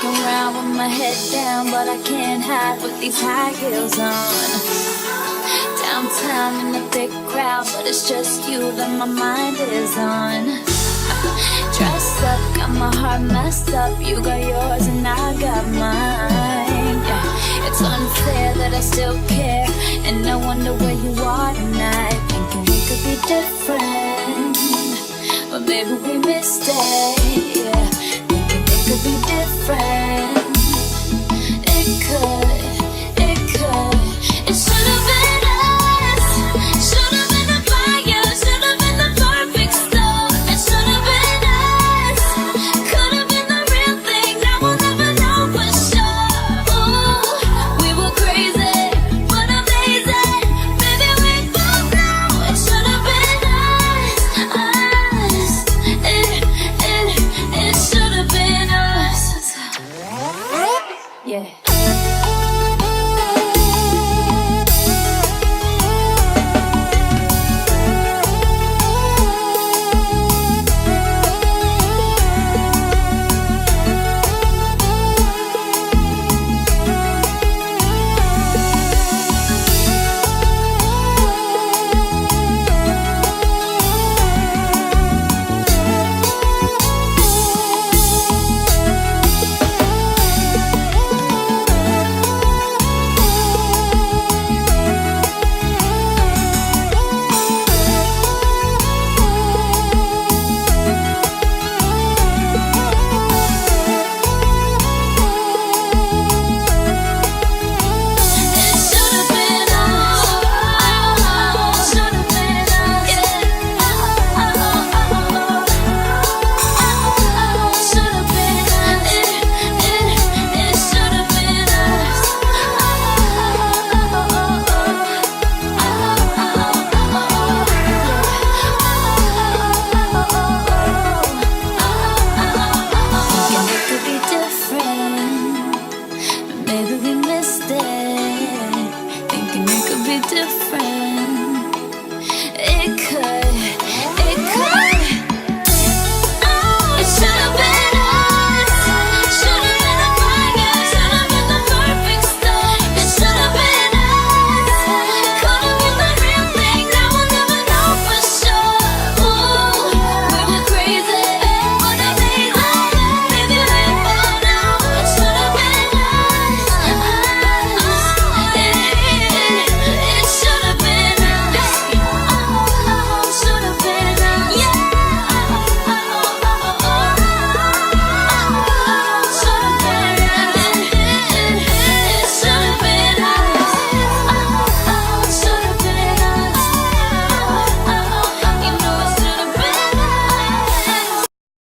Walking around with my head down, but I can't hide with these high heels on. Downtown in a big crowd, but it's just you that my mind is on. Dressed up, got my heart messed up. You got yours and I got mine. Yeah. It's unfair that I still care, and I wonder where you are tonight. Thinking we could be different, but maybe we missed it. Yeah.